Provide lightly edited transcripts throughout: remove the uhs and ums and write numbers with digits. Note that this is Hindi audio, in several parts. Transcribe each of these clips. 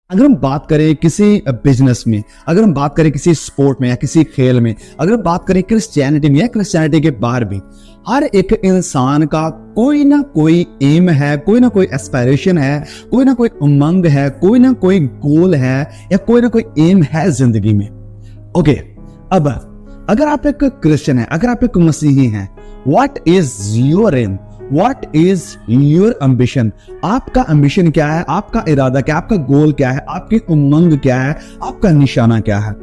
अगर हम बात करें किसी बिजनेस में, अगर हम बात करें किसी स्पोर्ट में या किसी खेल में, अगर हम बात करें क्रिश्चियनिटी में या क्रिश्चियनिटी के बाहर भी, हर एक इंसान का कोई ना कोई एम है, कोई ना कोई एस्पायरेशन है, कोई ना कोई उमंग है, कोई ना कोई गोल है या कोई ना कोई एम है जिंदगी में। ओके, अब अगर आप एक क्रिश्चियन है, अगर आप एक मसीही हैं, what is your aim, what is your ambition? आपका एम्बिशन क्या है, आपका इरादा क्या है, आपका गोल क्या है, आपकी उमंग क्या है, आपका निशाना क्या है?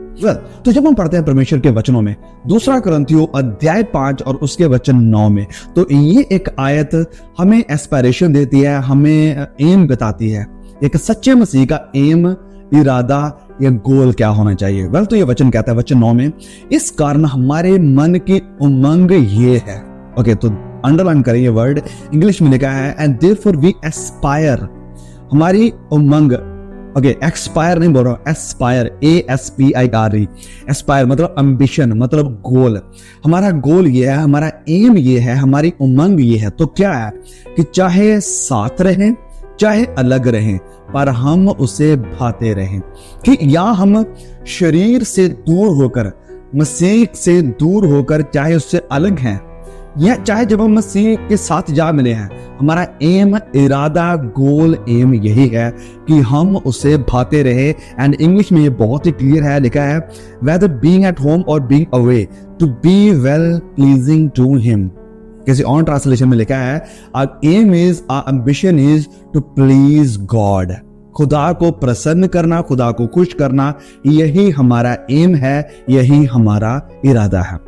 तो जब हम पढ़ते हैं परमेश्वर के वचनों में, दूसरा कुरिन्थियों अध्याय 5 और उसके वचन 9 में, तो ये एक आयत हमें एस्पायरेशन देती है, हमें एम बताती है, एक सच्चे मसीह का एम, इरादा या गोल क्या होना चाहिए। तो ये वचन कहता है वचन 9 में, इस कारण हमारे मन की उमंग ये है। ओके, तो अंडरलाइन करें ये वर्ड, इंग्लिश में लिखा है एंड देयरफॉर वी एस्पायर, हमारी उमंग। ओके, एक्सपायर नहीं बोल रहा हूं, एस्पायर, ASPIRE, एस्पायर मतलब एम्बिशन, मतलब गोल। हमारा गोल ये है, हमारा एम ये है, हमारी उमंग ये है। तो क्या है कि चाहे साथ रहें, चाहे अलग रहें, पर हम उसे भाते रहें। कि या हम शरीर से दूर होकर, मसीह से दूर होकर, चाहे उससे अलग हैं, या चाहे जब हम मसीह के साथ जा मिले हैं, हमारा एम, इरादा, गोल, एम यही है कि हम उसे भाते रहे। एंड इंग्लिश में ये बहुत ही क्लियर है, लिखा है whether being at home or being away to be well pleasing to him। किसी और ट्रांसलेशन में लिखा है our aim is, our ambition is to please God। खुदा को प्रसन्न करना, खुदा को खुश करना, यही हमारा एम है, यही हमारा इरादा है।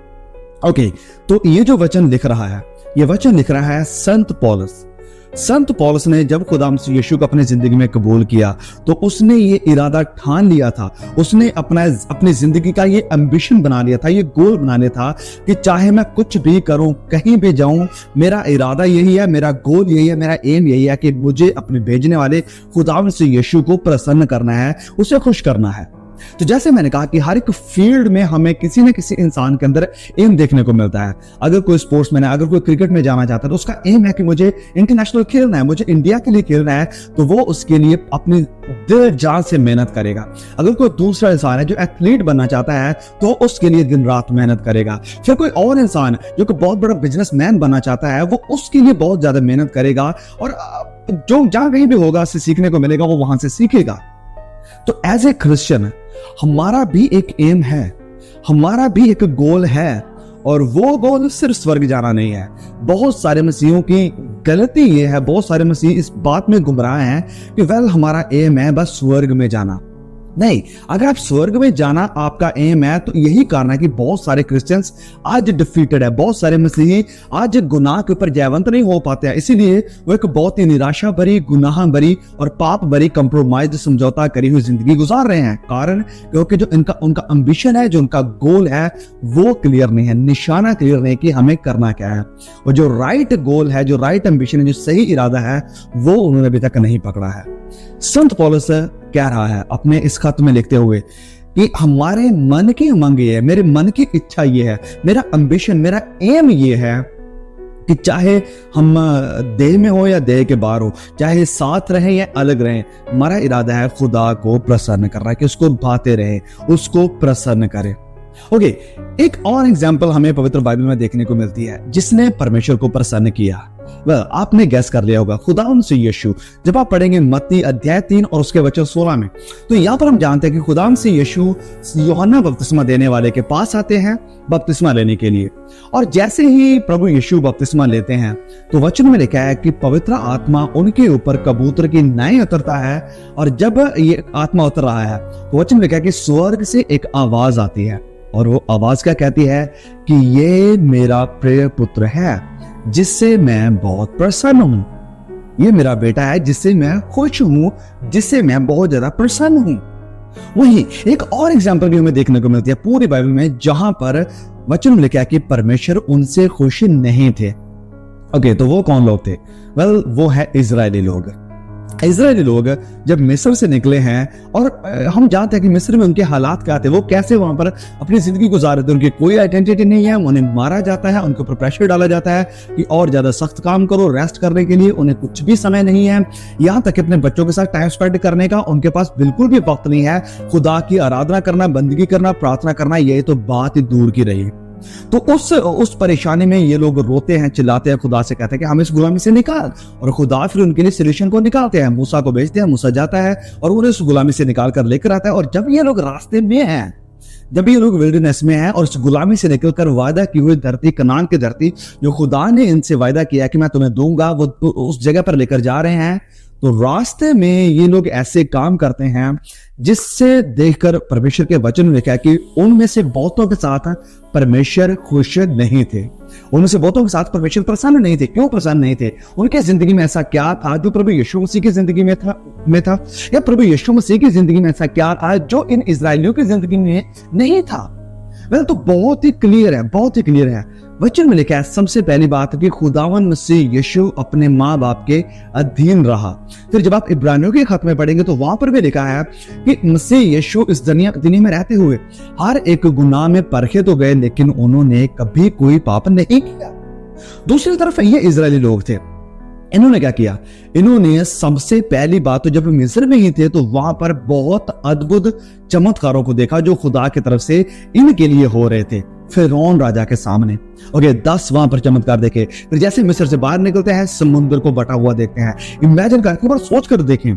ओके, तो ये जो वचन लिख रहा है, ये वचन लिख रहा है संत पौलुस। संत पौलुस ने जब खुदा मसीह यीशु को अपने जिंदगी में कबूल किया, तो उसने ये इरादा ठान लिया था, उसने अपनी जिंदगी का ये एम्बिशन बना लिया था, ये गोल बना लिया था कि चाहे मैं कुछ भी करूं, कहीं भी जाऊं, मेरा इरादा यही है, मेरा गोल यही है, मेरा एम यही है कि मुझे अपने भेजने वाले खुदा मसीह यीशु को प्रसन्न करना है, उसे खुश करना है। तो जैसे मैंने कहा कि हर एक फील्ड में हमें किसी न किसी इंसान के अंदर एम देखने को मिलता है। अगर कोई स्पोर्ट्समैन है, अगर कोई क्रिकेट में जाना चाहता है, तो उसका एम है कि मुझे इंटरनेशनल खेलना है, मुझे इंडिया के लिए खेलना है, तो वो उसके लिए अपनी दिल जान से मेहनत करेगा। अगर कोई दूसरा इंसान है जो एथलीट बनना चाहता है, तो उसके लिए दिन रात मेहनत करेगा। फिर कोई और इंसान जो कि बहुत बड़ा बिजनेसमैन बनना चाहता है, वो उसके लिए बहुत ज्यादा मेहनत करेगा, और जो जहां कहीं भी होगा उससे सीखने को मिलेगा, वो वहां से सीखेगा। तो एज ए क्रिश्चियन हमारा भी एक एम है, हमारा भी एक गोल है, और वो गोल सिर्फ स्वर्ग जाना नहीं है। बहुत सारे मसीहों की गलती ये है, बहुत सारे मसीह इस बात में गुमराह हैं कि हमारा एम है बस स्वर्ग में जाना। नहीं, अगर आप स्वर्ग में जाना आपका एम है, तो यही कारण है कि बहुत सारे क्रिश्चियंस आज डिफीटेड है, बहुत सारे मसीही आज गुनाह के ऊपर जयवंत नहीं हो पाते हैं। इसीलिए वो एक बहुत ही निराशा भरी, गुनाह भरी और पाप भरी, कंप्रोमाइज, समझौता करी हुई जिंदगी गुजार रहे हैं। कारण क्योंकि जो उनका एम्बिशन है, जो उनका गोल है, वो क्लियर नहीं है, निशाना क्लियर नहीं कि हमें करना क्या है। और जो राइट गोल है, जो राइट एम्बिशन है, जो सही इरादा है, वो उन्होंने अभी तक नहीं पकड़ा है। संत पौलुस कह रहा है अपने इस खत में लिखते हुए कि हमारे मन की उमंग ये है, मेरे मन की इच्छा ये है, मेरा एम्बिशन, मेरा एम ये है कि चाहे हम देह में हो या देह के बाहर हो, चाहे साथ रहें या अलग रहें, हमारा इरादा है खुदा को प्रसन्न करना, कि उसको भाते रहे, उसको प्रसन्न करें। ओके, एक और एग्जाम्पल हमें पवित्र बाइबल में देखने को मिलती है जिसने परमेश्वर को प्रसन्न किया। आपने गैस कर लिया होगा, खुदा मसीह यीशु। जब आप पढ़ेंगे मत्ती अध्याय 3 और उसके वचन 16 में, तो यहाँ पर हम जानते हैं कि खुदा मसीह यीशु यूहन्ना बपतिस्मा देने वाले के पास आते हैं बपतिस्मा लेने के लिए। और जैसे ही प्रभु यीशु बपतिस्मा लेते हैं, तो वचन में लिखा है कि पवित्र आत्मा उनके ऊपर कबूतर की नाई उतरता है। और जब ये आत्मा उतर रहा है, तो वचन में लिखा है कि स्वर्ग से एक आवाज आती है, और वो आवाज क्या कहती है कि ये मेरा प्रिय पुत्र है जिससे मैं बहुत प्रसन्न हूं। ये मेरा बेटा है जिससे मैं खुश हूं, जिससे मैं बहुत ज्यादा प्रसन्न हूं। वहीं एक और एग्जांपल भी हमें देखने को मिलती है पूरी बाइबल में, जहां पर वचन में लिखा है कि परमेश्वर उनसे खुश नहीं थे। ओके, तो वो कौन लोग थे? वो है इजरायली लोग। इजरायली लोग जब मिस्र से निकले हैं और हम जानते हैं कि मिस्र में उनके हालात क्या थे, वो कैसे वहां पर अपनी जिंदगी गुजार रहे थे। उनकी कोई आइडेंटिटी नहीं है, उन्हें मारा जाता है, उनके ऊपर प्रेशर डाला जाता है कि और ज्यादा सख्त काम करो, रेस्ट करने के लिए उन्हें कुछ भी समय नहीं है। यहाँ तक अपने बच्चों के साथ टाइम स्पेंड करने का उनके पास बिल्कुल भी वक्त नहीं है। खुदा की आराधना करना, बंदगी करना, प्रार्थना करना, ये तो बात ही दूर की रही। तो उस परेशानी में ये लोग रोते हैं, चिल्लाते हैं, खुदा से कहते हैं कि हमें इस गुलामी से निकाल, और खुदा फिर उनके लिए सोल्यूशन को निकालते हैं। मूसा को भेजते हैं, मूसा जाता है और उन्हें इस गुलामी से निकाल कर लेकर आता है। और जब ये लोग रास्ते में हैं, जब ये लोग विल्डरनेस में हैं और इस गुलामी से निकलकर वायदा की हुई धरती, कनान की धरती जो खुदा ने इनसे वायदा किया कि मैं तुम्हें दूंगा, वो उस जगह पर लेकर जा रहे हैं, तो रास्ते में ये लोग ऐसे काम करते हैं जिससे देखकर परमेश्वर के वचन में लिखा है कि उनमें से बहुतों के साथ परमेश्वर खुश नहीं थे। उनमें से बहुतों के साथ परमेश्वर प्रसन्न नहीं थे। क्यों प्रसन्न नहीं थे? उनके जिंदगी में ऐसा क्या था जो प्रभु यीशु मसीह की जिंदगी में था, या प्रभु यीशु मसीह की जिंदगी में ऐसा क्या था जो इन इजरायलियों की जिंदगी में नहीं था? वेल, तो बहुत ही क्लियर है, बहुत ही क्लियर है। वचन में लिखा है सबसे पहली बात कि खुदावन मसीह यीशु अपने माँ बाप के अधीन रहा। फिर जब आप इब्रानियों के खत में पढ़ेंगे तो वहां पर भी लिखा है कि मसीह यीशु इस दुनिया में रहते हुए हर एक गुनाह में परखे तो गए, लेकिन उन्होंने कभी कोई पाप नहीं किया। दूसरी तरफ ये इजरायली लोग थे, इन्होंने क्या किया? इन्होंने सबसे पहली बात तो जब मिस्र में ही थे तो वहां पर बहुत अद्भुत चमत्कारों को देखा जो खुदा की तरफ से इनके लिए हो रहे थे। फिरौन राजा के सामने 10 वहां पर चमत्कार देखे। फिर जैसे मिस्र से बाहर निकलते हैं, समुद्र को बटा हुआ देखते हैं। इमेजिन करके एक बार सोच कर देखें,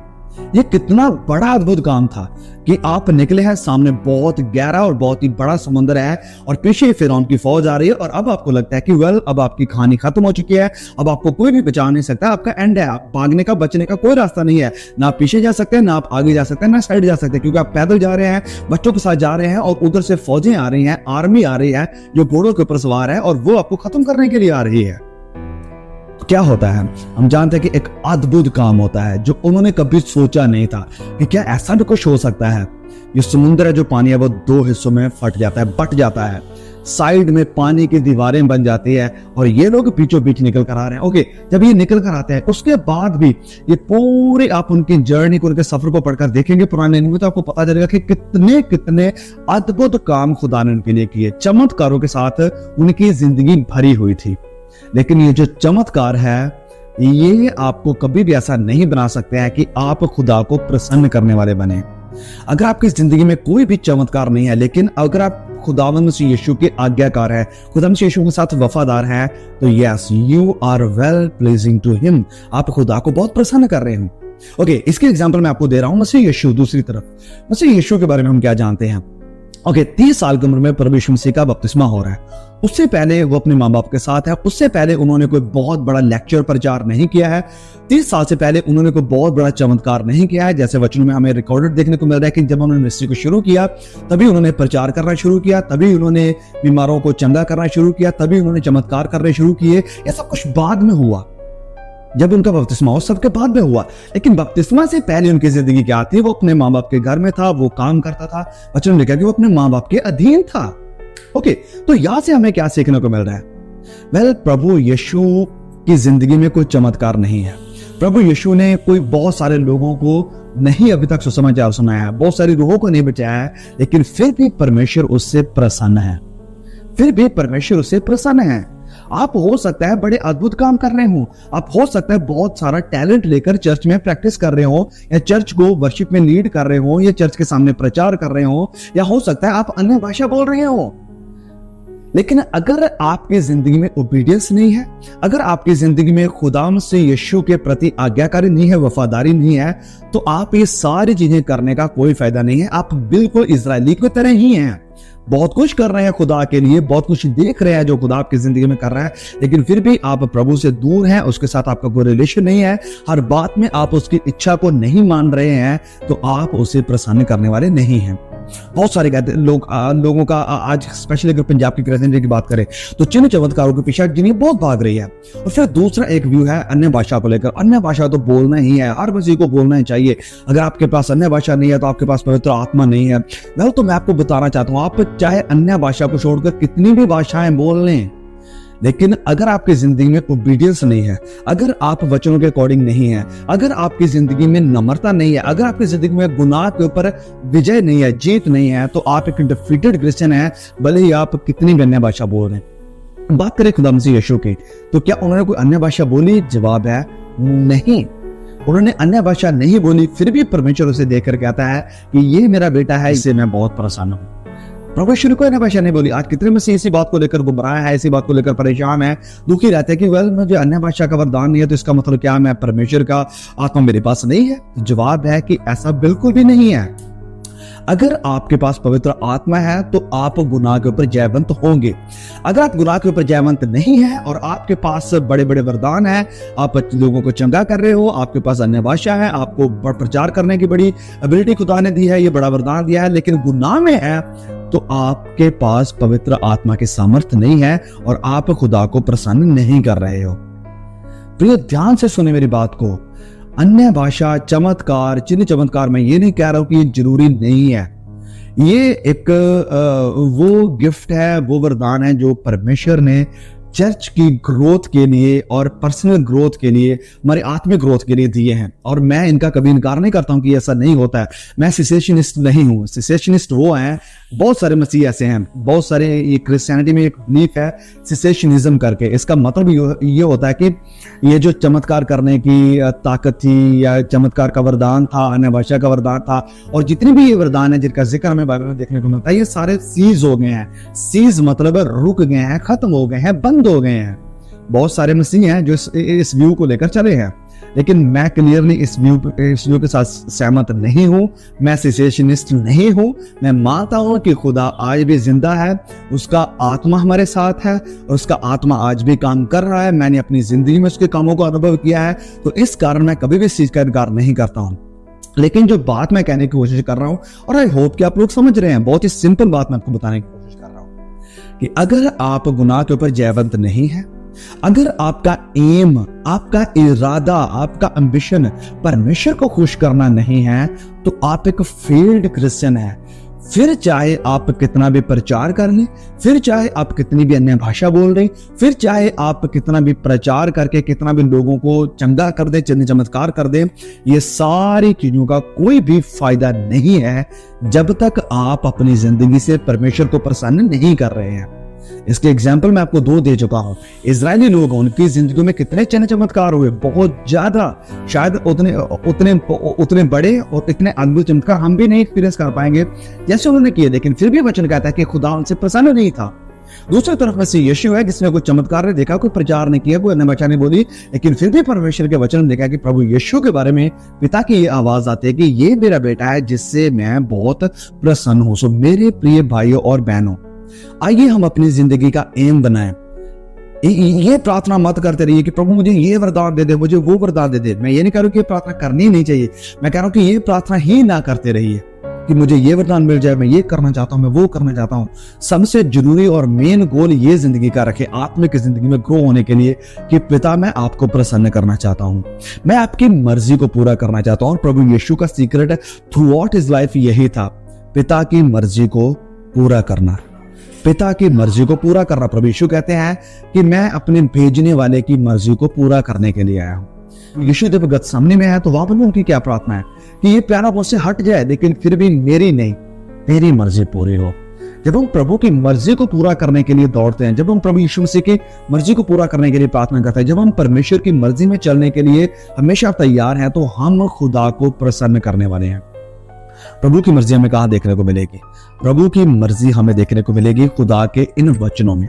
ये कितना बड़ा अद्भुत काम था कि आप निकले हैं, सामने बहुत गहरा और बहुत ही बड़ा समुद्र है और पीछे फिरौन की फौज आ रही है, और अब आपको लगता है कि अब आपकी कहानी खत्म हो चुकी है, अब आपको कोई भी बचा नहीं सकता, आपका एंड है, आप भागने का, बचने का कोई रास्ता नहीं है। ना आप पीछे जा सकते हैं, ना आप आगे जा सकते हैं, ना साइड जा सकते हैं, क्योंकि आप पैदल जा रहे हैं, बच्चों के साथ जा रहे हैं और उधर से फौजें आ रही हैं, आर्मी आ रही है जो घोड़ों के ऊपर सवार है और वो आपको खत्म करने के लिए आ रही है। क्या होता है? हम जानते हैं कि एक अद्भुत काम होता है जो उन्होंने कभी सोचा नहीं था कि क्या ऐसा भी कुछ हो सकता है। ये समुद्र है, जो पानी है वो 2 हिस्सों में फट जाता है, बट जाता है, साइड में पानी की दीवारें बन जाती है और ये लोग बीचों बीच निकल कर आ रहे हैं। जब ये निकल कर आते हैं उसके बाद भी ये पूरे आप उनकी जर्नी को, उनके सफर को पढ़कर देखेंगे पुराने नियम में, तो आपको पता चलेगा कि कितने कितने अद्भुत काम खुदा ने उनके लिए किए। चमत्कारों के साथ उनकी जिंदगी भरी हुई थी। लेकिन ये जो चमत्कार है, ये आपको कभी भी ऐसा नहीं बना सकते हैं कि आप खुदा को प्रसन्न करने वाले बने। अगर आपकी जिंदगी में कोई भी चमत्कार नहीं है, लेकिन अगर आप खुदावंद मसीह यीशु के आज्ञाकार है, खुदा मसीह यीशु के साथ वफादार है, तो yes, you are well pleasing to him. आप खुदा को बहुत प्रसन्न कर रहे हो। इसके एग्जांपल मैं आपको दे रहा हूं। मसीह यीशु, दूसरी तरफ मसीह यीशु के बारे में हम क्या जानते हैं? 30 साल की उम्र में प्रभु यीशु मसीह का बपतिस्मा हो रहा है। उससे पहले वो अपने माँ बाप के साथ है। उससे पहले उन्होंने कोई बहुत बड़ा लेक्चर प्रचार नहीं किया है। 30 साल से पहले उन्होंने कोई बहुत बड़ा चमत्कार नहीं किया है। जैसे वचन में हमें रिकॉर्डेड देखने को मिल रहा है कि जब उन्होंने मिनिस्ट्री को शुरू किया तभी उन्होंने प्रचार करना शुरू किया, तभी उन्होंने बीमारों को चंगा करना शुरू किया, तभी उन्होंने चमत्कार करने शुरू किए। ये सब कुछ बाद में हुआ, जब उनका बपतिस्मा हो सबके बाद में हुआ। लेकिन बपतिस्मा से पहले उनकी जिंदगी क्या थी? वो अपने माँ बाप के घर में था, वो काम करता था। वचन लिखा कि वो अपने माँ बाप के अधीन था। तो यहां से हमें क्या सीखने को मिल रहा है? प्रभु यीशु की जिंदगी में कोई चमत्कार नहीं है। प्रभु यीशु ने कोई बहुत सारे लोगों को नहीं अभी तक सुसमाचार सुनाया है, बहुत सारी रूहों को नहीं बचाया है, लेकिन फिर भी परमेश्वर उससे प्रसन्न है। फिर भी परमेश्वर उससे प्रसन्न है। आप हो सकता है बड़े अद्भुत काम कर रहे हो, आप हो सकता है बहुत सारा टैलेंट लेकर चर्च में प्रैक्टिस कर रहे हो, या चर्च को वर्शिप में लीड कर रहे हो, या चर्च के सामने प्रचार कर रहे हो, या हो सकता है आप अन्य भाषा बोल रहे हो। लेकिन अगर आपकी जिंदगी में ओबीडियंस नहीं है, अगर आपकी जिंदगी में खुदा से यीशु के प्रति आज्ञाकारी नहीं है, वफादारी नहीं है, तो आप ये सारी चीजें करने का कोई फायदा नहीं है। आप बिल्कुल इजरायली की तरह ही हैं। बहुत कुछ कर रहे हैं खुदा के लिए, बहुत कुछ देख रहे हैं जो खुदा आपकी जिंदगी में कर रहा है, लेकिन फिर भी आप प्रभु से दूर हैं, उसके साथ आपका कोई रिलेशन नहीं है, हर बात में आप उसकी इच्छा को नहीं मान रहे हैं, तो आप उसे प्रसन्न करने वाले नहीं हैं। बहुत सारे कहते लोगों का आज स्पेशली अगर पंजाब की क्रिश्चियनिटी की बात करें तो चिन्ह चमत्कारों के पीछे दुनिया बहुत भाग रही है। और फिर दूसरा एक व्यू है अन्य भाषा को लेकर। अन्य भाषा तो बोलना ही है, हर किसी को बोलना ही चाहिए। अगर आपके पास अन्य भाषा नहीं है तो आपके पास पवित्र आत्मा नहीं है। तो मैं आपको बताना चाहता हूँ, आप चाहे अन्य भाषा को छोड़कर कितनी भी भाषाएं बोल लें, लेकिन अगर आपकी जिंदगी में ओबीडियंस नहीं है, अगर आप वचनों के अकॉर्डिंग नहीं है, अगर आपकी जिंदगी में नम्रता नहीं है, अगर आपकी जिंदगी में गुनाह के ऊपर विजय नहीं है, जीत नहीं है, तो आप एक डिफीटेड क्रिश्चियन है, भले ही आप कितनी भी अन्य भाषा बोल रहे हैं। बात करें खुदा मसीह यीशु की, तो क्या उन्होंने कोई अन्य भाषा बोली? जवाब है नहीं, उन्होंने अन्य भाषा नहीं बोली, फिर भी परमेश्वर उसे देखकर कहता है कि ये मेरा बेटा है, इससे मैं बहुत प्रसन्न हूं। परमेश्वर को अन्य भाषा नहीं बोली। आज कितने मसीह इसी बात को लेकर गुमराह है, इसी बात को लेकर परेशान है, दुखी रहते हैं कि वेल मुझे अन्य भाषा का वरदान नहीं है, तो इसका मतलब क्या मैं परमेश्वर का आत्मा मेरे पास नहीं है? जवाब है कि ऐसा बिल्कुल भी नहीं है। अगर आपके पास पवित्र आत्मा है तो आप गुनाह के ऊपर जयवंत होंगे। अगर आप गुनाह के ऊपर जयवंत नहीं है और आपके पास बड़े बड़े वरदान है, आप लोगों को चंगा कर रहे हो, आपके पास अन्य भाषा है, आपको प्रचार करने की बड़ी एबिलिटी खुदा ने दी है, ये बड़ा वरदान दिया है, लेकिन गुनाह में है, तो आपके पास पवित्र आत्मा की सामर्थ्य नहीं है और आप खुदा को प्रसन्न नहीं कर रहे हो। प्रिय, ध्यान से सुने मेरी बात को। अन्य भाषा, चमत्कार, चिन्ह चमत्कार, मैं ये नहीं कह रहा हूं कि ये जरूरी नहीं है। ये एक वो गिफ्ट है, वो वरदान है जो परमेश्वर ने चर्च की ग्रोथ के लिए और पर्सनल ग्रोथ के लिए, हमारी आत्मिक ग्रोथ के लिए दिए हैं, और मैं इनका कभी इनकार नहीं करता हूं कि ऐसा नहीं होता है। मैं सिसेशनिस्ट नहीं हूं। सिसेशनिस्ट वो हैं, बहुत सारे मसीह ऐसे हैं, बहुत सारे, ये क्रिश्चियनिटी में एक बिलीफ है सिसेशनिज्म करके। इसका मतलब ये होता है कि ये जो चमत्कार करने की ताकत थी, या चमत्कार का वरदान था, अन्य भाषा का वरदान था, और जितने भी ये वरदान है जिनका जिक्र हमें बाइबल में देखने को मिलता है, ये सारे सीज हो गए हैं। सीज मतलब रुक गए हैं, खत्म हो गए हैं, बंद हो गए हैं। बहुत सारे मसीह हैं जो इस व्यू को लेकर चले हैं, लेकिन मैं क्लियरली इस व्यू के साथ सहमत नहीं हूं। मैं सिसेशनिस्ट नहीं हूं। मैं मानता हूं कि खुदा आज भी जिंदा है, उसका आत्मा हमारे साथ है और उसका आत्मा आज भी काम कर रहा है। मैंने अपनी जिंदगी में उसके कामों को अनुभव किया है, तो इस कारण मैं कभी भी इस चीज का इनकार नहीं करता हूं। लेकिन जो बात मैं कहने की कोशिश कर रहा हूं, और आई होप कि आप लोग समझ रहे हैं, बहुत ही सिंपल बात मैं आपको बताने की कोशिश कर रहा हूं कि अगर आप गुनाह के ऊपर जयवंत नहीं है, अगर आपका एम, आपका इरादा, आपका एम्बिशन परमेश्वर को खुश करना नहीं है, तो आप एक फेल्ड क्रिश्चियन है। फिर चाहे आप कितना भी प्रचार कर लें, फिर चाहे आप कितनी भी अन्य भाषा बोल रहे, फिर चाहे आप कितना भी प्रचार करके कितना भी लोगों को चंगा कर दे, चिन्ह चमत्कार कर दे, ये सारी चीजों का कोई भी फायदा नहीं है जब तक आप अपनी जिंदगी से परमेश्वर को प्रसन्न नहीं कर रहे हैं। इसके एग्जाम्पल मैं आपको 2 दे चुका हूं। इजरायली लोग, उनकी जिंदगी में कितने चिन्ह चमत्कार हुए, बहुत ज्यादा, शायद उतने बड़े और इतने अद्भुत चमत्कार हम भी नहीं एक्सपीरियंस कर पाएंगे जैसे उन्होंने किए, लेकिन फिर भी वचन कहता है कि खुदा उनसे प्रसन्न नहीं था। दूसरी तरफ में से यीशु है, जिसने कोई चमत्कार नहीं देखा, कोई प्रचार नहीं किया, कोई अन्य भाषा नहीं बोली, लेकिन फिर भी परमेश्वर के वचन देखा कि प्रभु यीशु के बारे में पिता की ये आवाज आती है कि ये मेरा बेटा है जिससे मैं बहुत प्रसन्न हूं। सो मेरे प्रिय भाइयों और बहनों, आइए हम अपनी जिंदगी का एम बनाएं। ये प्रार्थना मत करते रहिए कि प्रभु मुझे ये वरदान दे दे, मुझे वो वरदान दे दे। मैं ये नहीं कह रहा हूं कि ये प्रार्थना करनी नहीं चाहिए, मैं कह रहा हूं कि ये प्रार्थना ही ना करते रहिए कि मुझे ये वरदान मिल जाए, मैं ये करना चाहता हूं, मैं वो करना चाहता हूं। सबसे जरूरी और मेन गोल ये जिंदगी का रखे, आत्मिक जिंदगी में ग्रो होने के लिए, कि पिता मैं आपको प्रसन्न करना चाहता हूं, मैं आपकी मर्जी को पूरा करना चाहता हूं। और प्रभु यीशु का secret through out his life यही था, पिता की मर्जी को पूरा करना, पिता की मर्जी को पूरा करना। प्रभु यीशु कहते हैं कि मैं अपने भेजने वाले की मर्जी को पूरा करने के लिए आया हूं। यीशु जब गतसमनी में है तो वहां पर उनकी क्या प्रार्थना है कि ये प्यारा मुझसे हट जाए, लेकिन फिर भी मेरी नहीं, तेरी मर्जी पूरी हो। जब हम प्रभु की मर्जी को पूरा करने के लिए दौड़ते हैं, जब हम प्रभु यीशु मसीह की मर्जी को पूरा करने के लिए प्रार्थना करते हैं, जब हम परमेश्वर की मर्जी में चलने के लिए हमेशा तैयार हैं, तो हम खुदा को प्रसन्न करने वाले हैं। प्रभु की मर्जी हमें कहां देखने को मिलेगी? प्रभु की मर्जी हमें देखने को मिलेगी खुदा के इन वचनों में।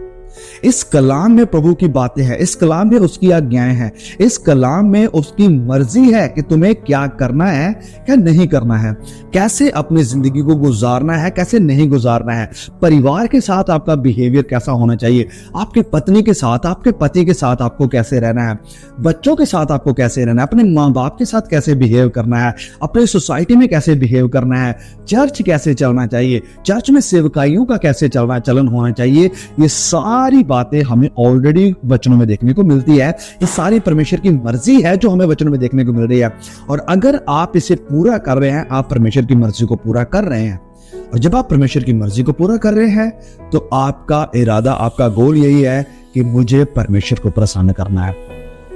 इस कलाम में प्रभु की बातें हैं, इस कलाम में उसकी आज्ञाएं हैं, इस कलाम में उसकी मर्जी है कि तुम्हें क्या करना है, क्या नहीं करना है, कैसे अपनी जिंदगी को गुजारना है, कैसे नहीं गुजारना है, परिवार के साथ आपका बिहेवियर कैसा होना चाहिए, आपके पत्नी के साथ, आपके पति के साथ आपको कैसे रहना है, बच्चों के साथ आपको कैसे रहना है, अपने माँ बाप के साथ कैसे बिहेव करना है, अपने सोसाइटी में कैसे बिहेव करना है, चर्च कैसे चलना चाहिए, चर्च में सेवकाइयों का कैसे चलन होना चाहिए। ये सारी बातें हमें ऑलरेडी वचनों में देखने को मिलती है। ये सारी परमेश्वर की मर्जी है जो हमें वचनों में देखने को मिल रही है। और अगर आप इसे पूरा कर रहे हैं, आप परमेश्वर की मर्जी को पूरा कर रहे हैं। और जब आप परमेश्वर की मर्जी को पूरा कर रहे हैं तो आपका इरादा, आपका गोल यही है कि मुझे परमेश्वर को प्रसन्न करना है।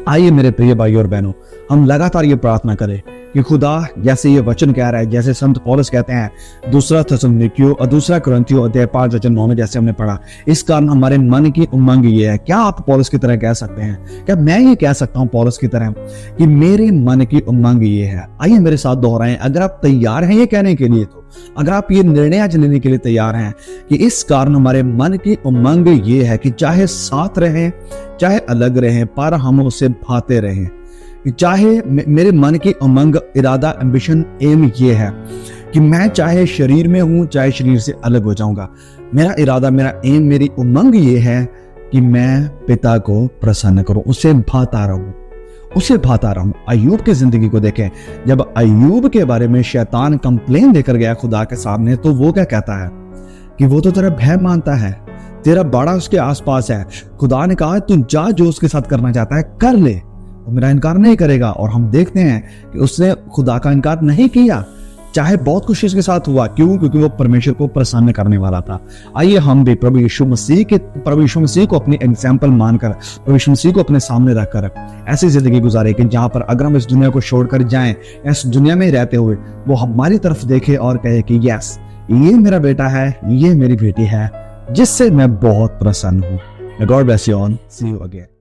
आइए मेरे प्रिय भाइयों और बहनों, हम लगातार ये प्रार्थना करें कि खुदा, जैसे ये वचन कह रहा है, जैसे संत पौलुस कहते हैं दूसरा थिस्सलुनीकियों और दूसरा कुरिन्थियों अध्याय 5 वचन 9 में जैसे हमने पढ़ा, इस कारण हमारे मन की उमंग ये है। क्या आप पौलुस की तरह कह सकते हैं? क्या मैं ये कह सकता हूँ पौलुस की तरह कि मेरे मन की उमंग ये है? आइए मेरे साथ दोहराएं, अगर आप तैयार हैं ये कहने के लिए, तो अगर आप ये निर्णय आज लेने के लिए तैयार हैं कि इस कारण हमारे मन की उमंग ये है कि चाहे साथ रहें चाहे अलग रहें, पर हम उससे भाते रहें। चाहे मेरे मन की उमंग, इरादा, एम्बिशन, एम ये है कि मैं चाहे शरीर में हूं चाहे शरीर से अलग हो जाऊंगा, मेरा इरादा, मेरा एम, मेरी उमंग ये है कि मैं पिता को प्रसन्न करूं, उससे भाता रहूं। अय्यूब की जिंदगी को देखें, जब अय्यूब के बारे में शैतान कंप्लेन लेकर गया खुदा के सामने, तो वो क्या कहता है कि वो तो तेरा भय मानता है, तेरा बड़ा उसके आसपास है। खुदा ने कहा तू जा, जो उसके साथ करना चाहता है कर ले, वो मेरा इनकार नहीं करेगा। और हम देखते हैं कि उसने खुदा का इनकार नहीं किया, चाहे बहुत कुछ इसके साथ हुआ। क्यों? क्योंकि वो परमेश्वर को प्रसन्न करने वाला था। आइए हम भी प्रभु यीशु मसीह को अपनी एग्जाम्पल मानकर, प्रभु यीशु मसीह को अपने सामने रखकर ऐसी जिंदगी गुजारे कि जहां पर अगर हम इस दुनिया को छोड़कर जाएं, इस दुनिया में रहते हुए वो हमारी तरफ देखे और कहे कि यस, ये मेरा बेटा है, ये मेरी बेटी है, जिससे मैं बहुत प्रसन्न हूं। God bless you all, see you again.